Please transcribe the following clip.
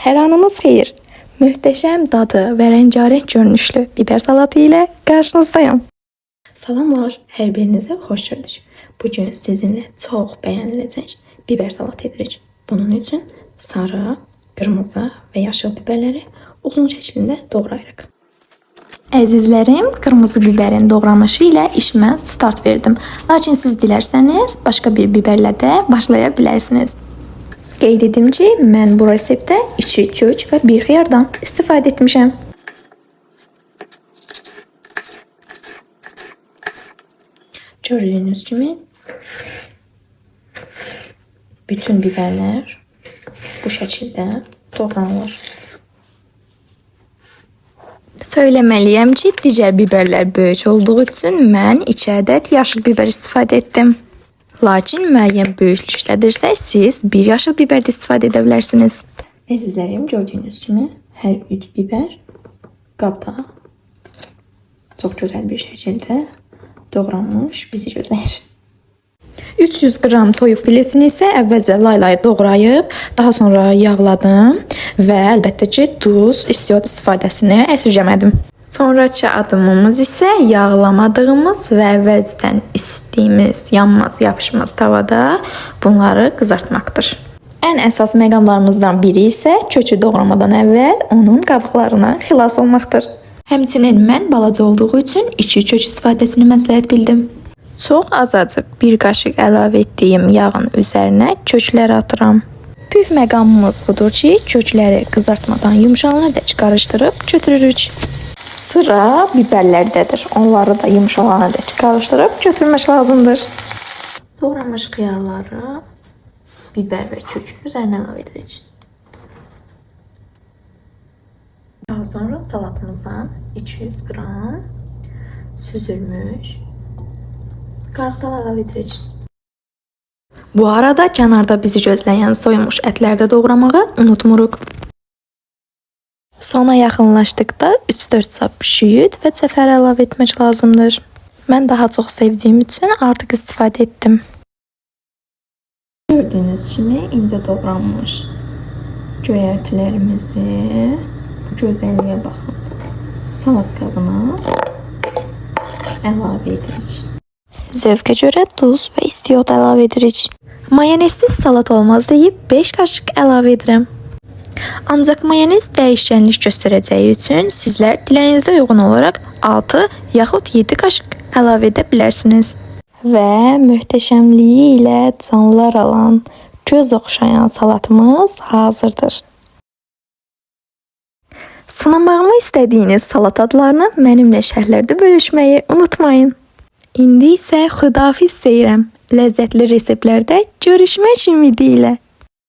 Hər anınız xeyir. Möhtəşəm dadı və rəngarəng görünüşlü biber salatı ilə qarşınızdayım. Salamlar, hər birinizə xoş gördük. Bugün sizinlə çox bəyəniləcək biber salatı edirik. Bunun üçün sarı, qırmızı və yaşıl biberləri uzun şəklində doğrayırıq. Əzizlərim, qırmızı biberin doğranışı ilə işimə start verdim. Lakin siz dilərsəniz, başqa bir biberlə də başlaya bilərsiniz. Qeyd edim ki, mən bu reseptdə 2 kök və 1 xiyardan istifadə etmişəm. Gördüyünüz kimi bütün biberlər bu şəkildə doğranılır. Söyləməliyəm ki, digər biberlər böyük olduğu üçün mən 2 ədəd yaşıl biber istifadə etdim. Lakin müəyyən böyüklükdədirsə, siz 1 yaşıl biber də istifadə edə bilərsiniz. Əzizlərim, gördüyünüz kimi hər 3 biber qabda çox gözəl bir şəkildə doğranmış bizi gözləyir. 300 qram toyuq filesini isə əvvəlcə lay-lay doğrayıb, daha sonra yağladım və əlbəttə ki, duz, istiot istifadəsini əsirgəmədim. Sonrakı adımımız isə yağlamadığımız və əvvəlcədən isitdiyimiz, yanmaz, yapışmaz tavada bunları qızartmaqdır. Ən əsas məqamlarımızdan biri isə kökü doğramadan əvvəl onun qabıqlarına xilas olmaqdır. Həmçinin mən balaca olduğu üçün 2 kök istifadəsini məsləhət bildim. Çox azacıq 1 qaşıq əlavə etdiyim yağın üzərinə kökləri atıram. Püf məqamımız budur ki, kökləri qızartmadan yumşalanadək qarışdırıb götürürük. Sıra biberlərdədir. Onları da yumşalanadək qarışdırıb götürmək lazımdır. Doğranmış xiyarları biber və kökün üzərinə əlavə edirik. Daha sonra salatımıza 200 qram süzülmüş qarğıdan əlavə edirik. Bu arada kənarda bizi gözləyən soyulmuş ətləri də doğramağı unutmuruq. Sona yaxınlaşdıqda 3-4 sap şüyüd və cəfər əlavə etmək lazımdır. Mən daha çox sevdiyim üçün artıq istifadə etdim. Gördüyünüz kimi incə doğranmış göyərtilərimizi bu gözəlliyə baxın salat qabına əlavə edirik. Zövqə görə duz və istiot əlavə edirik. Mayonezsiz salat olmaz deyib 5 qaşıq əlavə edirəm. Ancaq mayonez dəyişkənlik göstərəcəyi üçün sizlər diləyinizə uyğun olaraq 6 yaxud 7 qaşıq əlavə edə bilərsiniz. Və möhtəşəmliyi ilə canlar alan, göz oxşayan salatımız hazırdır. Sınamağımı istədiyiniz salat adlarını mənimlə şərhlərdə bölüşməyi unutmayın. İndi isə xudafiz deyirəm. Ləzzətli reseptlərdə görüşmək ümidi ilə.